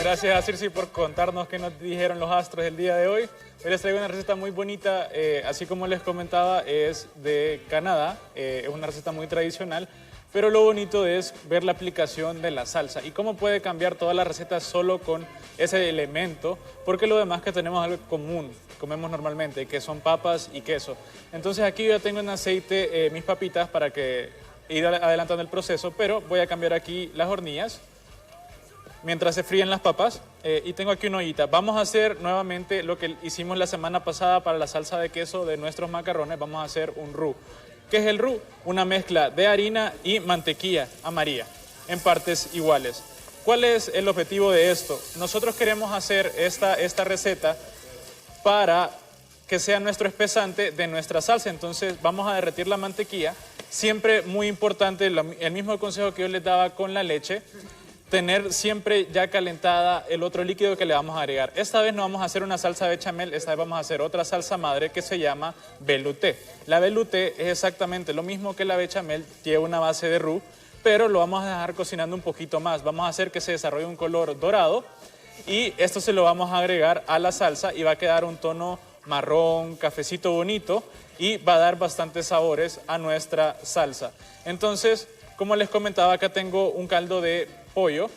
Gracias a Circe por contarnos qué nos dijeron los astros el día de hoy. Hoy les traigo una receta muy bonita, así como les comentaba, es de Canadá, es una receta muy tradicional, pero lo bonito es ver la aplicación de la salsa y cómo puede cambiar toda la receta solo con ese elemento, porque lo demás que tenemos algo común, comemos normalmente, que son papas y queso. Entonces aquí yo ya tengo en aceite mis papitas para que ir adelantando el proceso, pero voy a cambiar aquí las hornillas mientras se fríen las papas, y tengo aquí una ollita. Vamos a hacer nuevamente lo que hicimos la semana pasada para la salsa de queso de nuestros macarrones. Vamos a hacer un roux. ¿Qué es el roux? Una mezcla de harina y mantequilla amarilla en partes iguales. ¿Cuál es el objetivo de esto? Nosotros queremos hacer esta receta para que sea nuestro espesante de nuestra salsa. Entonces vamos a derretir la mantequilla. Siempre muy importante, el mismo consejo que yo les daba con la leche, tener siempre ya calentada el otro líquido que le vamos a agregar. Esta vez no vamos a hacer una salsa bechamel, esta vez vamos a hacer otra salsa madre que se llama velouté. La velouté es exactamente lo mismo que la bechamel, lleva una base de roux, pero lo vamos a dejar cocinando un poquito más. Vamos a hacer que se desarrolle un color dorado y esto se lo vamos a agregar a la salsa y va a quedar un tono marrón, cafecito bonito y va a dar bastantes sabores a nuestra salsa. Entonces, como les comentaba, acá tengo un caldo de pollo.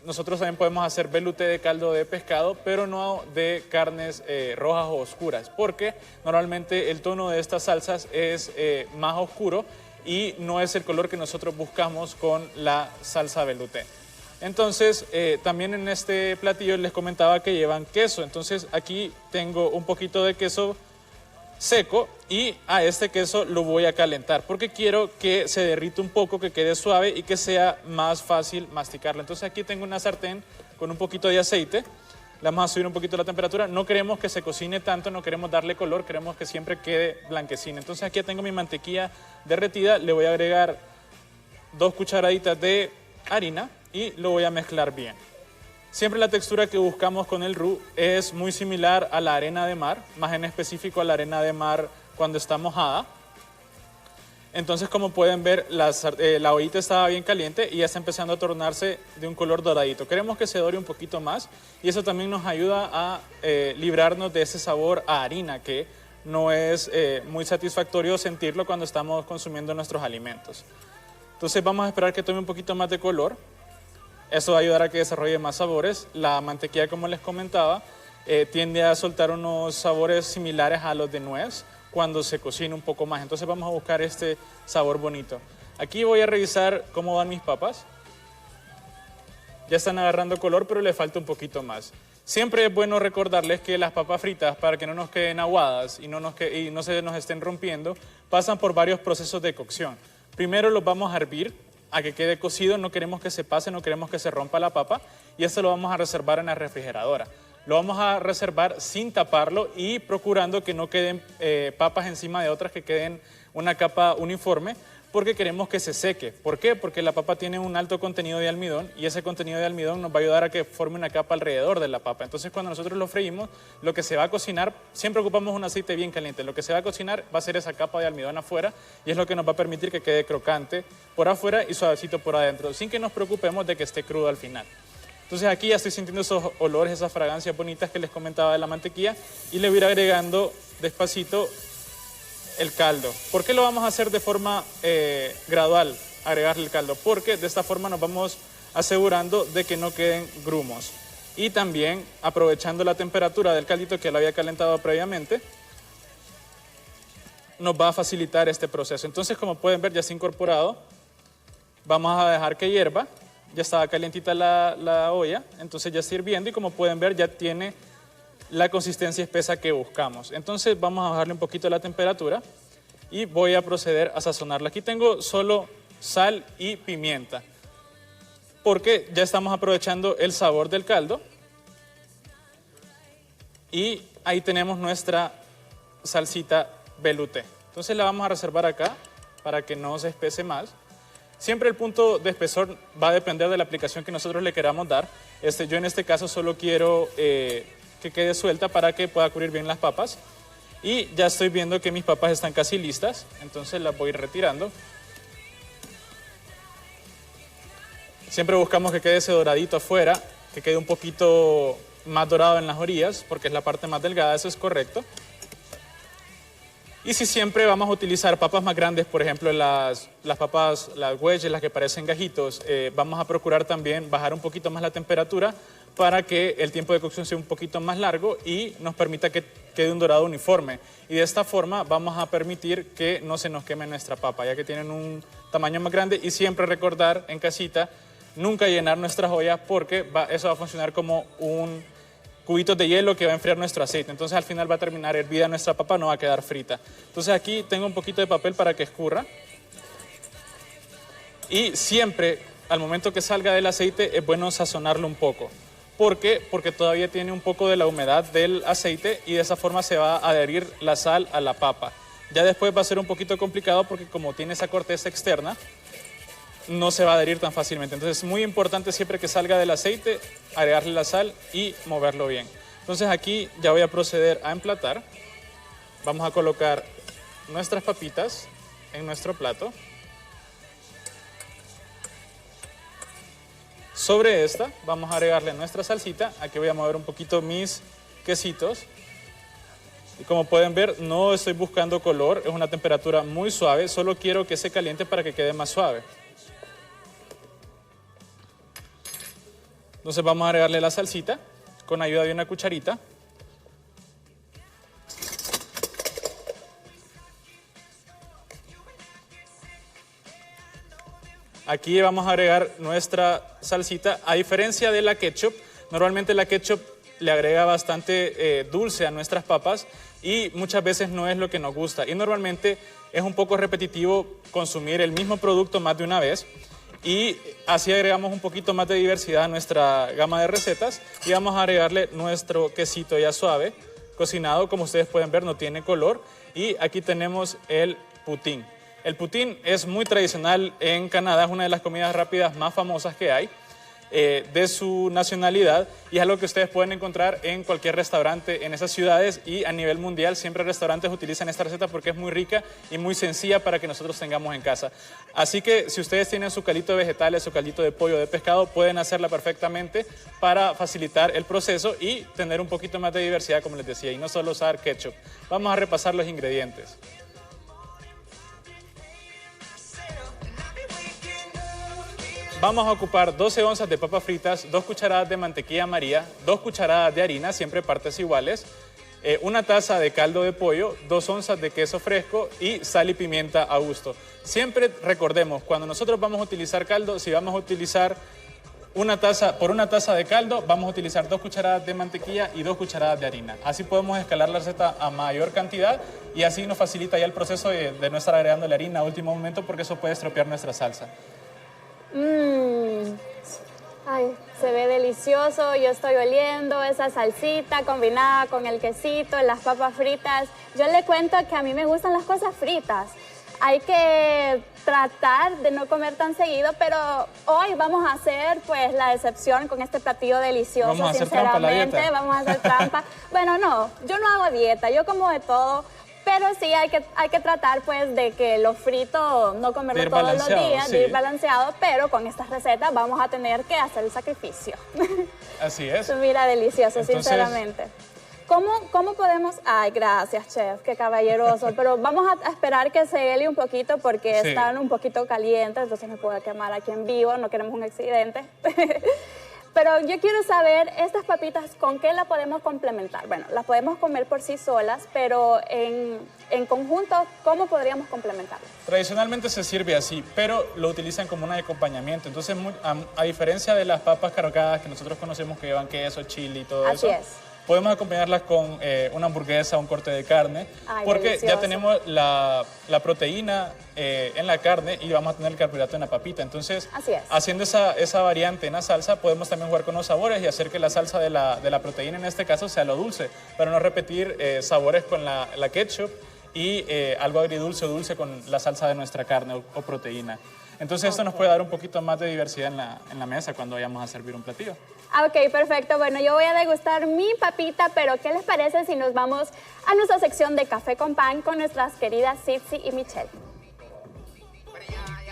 Nosotros también podemos hacer velouté de caldo de pescado, pero no de carnes rojas o oscuras, porque normalmente el tono de estas salsas es más oscuro y no es el color que nosotros buscamos con la salsa velouté. Entonces, también en este platillo les comentaba que llevan queso. Entonces, aquí tengo un poquito de queso seco y a este queso lo voy a calentar porque quiero que se derrita un poco, que quede suave y que sea más fácil masticarlo. Entonces aquí tengo una sartén con un poquito de aceite, le vamos a subir un poquito la temperatura, no queremos que se cocine tanto, no queremos darle color, queremos que siempre quede blanquecina. Entonces aquí tengo mi mantequilla derretida, le voy a agregar 2 cucharaditas de harina y lo voy a mezclar bien. Siempre la textura que buscamos con el roux es muy similar a la arena de mar, más en específico a la arena de mar cuando está mojada. Entonces, como pueden ver, la ollita estaba bien caliente y ya está empezando a tornarse de un color doradito. Queremos que se dore un poquito más y eso también nos ayuda a librarnos de ese sabor a harina que no es muy satisfactorio sentirlo cuando estamos consumiendo nuestros alimentos. Entonces vamos a esperar que tome un poquito más de color. Eso va a ayudar a que desarrolle más sabores. La mantequilla, como les comentaba, tiende a soltar unos sabores similares a los de nuez cuando se cocina un poco más. Entonces vamos a buscar este sabor bonito. Aquí voy a revisar cómo van mis papas. Ya están agarrando color, pero le falta un poquito más. Siempre es bueno recordarles que las papas fritas, para que no nos queden aguadas y no se nos estén rompiendo, pasan por varios procesos de cocción. Primero los vamos a hervir a que quede cocido, no queremos que se pase, no queremos que se rompa la papa y esto lo vamos a reservar en la refrigeradora. Lo vamos a reservar sin taparlo y procurando que no queden papas encima de otras, que queden una capa uniforme, porque queremos que se seque. ¿Por qué? Porque la papa tiene un alto contenido de almidón y ese contenido de almidón nos va a ayudar a que forme una capa alrededor de la papa. Entonces, cuando nosotros lo freímos, lo que se va a cocinar, siempre ocupamos un aceite bien caliente, lo que se va a cocinar va a ser esa capa de almidón afuera y es lo que nos va a permitir que quede crocante por afuera y suavecito por adentro, sin que nos preocupemos de que esté crudo al final. Entonces aquí ya estoy sintiendo esos olores, esas fragancias bonitas que les comentaba de la mantequilla y le voy a ir agregando despacito el caldo. ¿Por qué lo vamos a hacer de forma gradual, agregarle el caldo? Porque de esta forma nos vamos asegurando de que no queden grumos. Y también aprovechando la temperatura del caldito que lo había calentado previamente, nos va a facilitar este proceso. Entonces, como pueden ver, ya está incorporado. Vamos a dejar que hierva. Ya estaba calientita la olla, entonces ya está hirviendo y como pueden ver ya tiene la consistencia espesa que buscamos. Entonces vamos a bajarle un poquito la temperatura y voy a proceder a sazonarla. Aquí tengo solo sal y pimienta, porque ya estamos aprovechando el sabor del caldo. Y ahí tenemos nuestra salsita velouté. Entonces la vamos a reservar acá para que no se espese más. Siempre el punto de espesor va a depender de la aplicación que nosotros le queramos dar. Yo en este caso solo quiero que quede suelta para que pueda cubrir bien las papas. Y ya estoy viendo que mis papas están casi listas, entonces las voy retirando. Siempre buscamos que quede ese doradito afuera que quede un poquito más dorado en las orillas, porque es la parte más delgada, eso es correcto. Y si siempre vamos a utilizar papas más grandes, por ejemplo las papas, las wedges, las que parecen gajitos, vamos a procurar también bajar un poquito más la temperatura para que el tiempo de cocción sea un poquito más largo y nos permita que quede un dorado uniforme. Y de esta forma vamos a permitir que no se nos queme nuestra papa, ya que tienen un tamaño más grande. Y siempre recordar en casita, nunca llenar nuestras ollas porque eso va a funcionar como un cubitos de hielo que va a enfriar nuestro aceite. Entonces al final va a terminar hervida nuestra papa, no va a quedar frita. Entonces aquí tengo un poquito de papel para que escurra. Y siempre, al momento que salga del aceite, es bueno sazonarlo un poco. ¿Por qué? Porque todavía tiene un poco de la humedad del aceite y de esa forma se va a adherir la sal a la papa. Ya después va a ser un poquito complicado porque como tiene esa corteza externa, no se va a adherir tan fácilmente. Entonces es muy importante siempre que salga del aceite, agregarle la sal y moverlo bien. Entonces aquí ya voy a proceder a emplatar. Vamos a colocar nuestras papitas en nuestro plato. Sobre esta vamos a agregarle nuestra salsita. Aquí voy a mover un poquito mis quesitos. Y como pueden ver, no estoy buscando color, es una temperatura muy suave, solo quiero que se caliente para que quede más suave. Entonces vamos a agregarle la salsita con ayuda de una cucharita. Aquí vamos a agregar nuestra salsita. A diferencia de la ketchup, normalmente la ketchup le agrega bastante dulce a nuestras papas y muchas veces no es lo que nos gusta. Y normalmente es un poco repetitivo consumir el mismo producto más de una vez. Y así agregamos un poquito más de diversidad a nuestra gama de recetas y vamos a agregarle nuestro quesito ya suave, cocinado, como ustedes pueden ver no tiene color, y aquí tenemos el poutine. El poutine es muy tradicional en Canadá, es una de las comidas rápidas más famosas que hay de su nacionalidad y es algo que ustedes pueden encontrar en cualquier restaurante en esas ciudades y a nivel mundial siempre restaurantes utilizan esta receta porque es muy rica y muy sencilla para que nosotros tengamos en casa. Así que si ustedes tienen su caldito de vegetales, su caldito de pollo, de pescado, pueden hacerla perfectamente para facilitar el proceso y tener un poquito más de diversidad, como les decía, y no solo usar ketchup. Vamos a repasar los ingredientes. Vamos a ocupar 12 onzas de papas fritas, 2 cucharadas de mantequilla María, 2 cucharadas de harina, siempre partes iguales, una taza de caldo de pollo, 2 onzas de queso fresco y sal y pimienta a gusto. Siempre recordemos, cuando nosotros vamos a utilizar caldo, si vamos a utilizar por una taza de caldo, vamos a utilizar 2 cucharadas de mantequilla y 2 cucharadas de harina. Así podemos escalar la receta a mayor cantidad y así nos facilita ya el proceso de no estar agregando la harina a último momento porque eso puede estropear nuestra salsa. Ay, se ve delicioso, yo estoy oliendo esa salsita combinada con el quesito, las papas fritas. Yo le cuento que a mí me gustan las cosas fritas. Hay que tratar de no comer tan seguido, pero hoy vamos a hacer pues la excepción con este platillo delicioso, vamos a hacer trampa a la dieta. Vamos a hacer trampa. Bueno, no, yo no hago dieta, yo como de todo. Pero sí hay que tratar pues de que lo frito no comerlo todos los días, sí. de ir balanceado, pero con estas recetas vamos a tener que hacer el sacrificio. Así es. Mira, delicioso, Entonces, sinceramente. ¿Cómo podemos...? Ay, gracias, chef, qué caballeroso. Pero vamos a esperar que se hele un poquito porque sí. Están un poquito calientes, entonces me puede quemar aquí en vivo, no queremos un accidente. Pero yo quiero saber, estas papitas, ¿con qué la podemos complementar? Bueno, las podemos comer por sí solas, pero en conjunto, ¿cómo podríamos complementarlas? Tradicionalmente se sirve así, pero lo utilizan como un acompañamiento. Entonces, a diferencia de las papas carocadas que nosotros conocemos que llevan queso, chile y todo eso, podemos acompañarlas con una hamburguesa, un corte de carne, porque delicioso. Ya tenemos la proteína en la carne y vamos a tener el carbohidrato en la papita. Entonces, haciendo esa variante en la salsa, podemos también jugar con los sabores y hacer que la salsa de la proteína en este caso sea lo dulce, pero no repetir sabores con la ketchup y algo agridulce o dulce con la salsa de nuestra carne o proteína. Entonces esto nos puede dar un poquito más de diversidad en la mesa cuando vayamos a servir un platillo. Ok, perfecto. Bueno, yo voy a degustar mi papita, pero ¿qué les parece si nos vamos a nuestra sección de Café con Pan con nuestras queridas Sitsi y Michelle?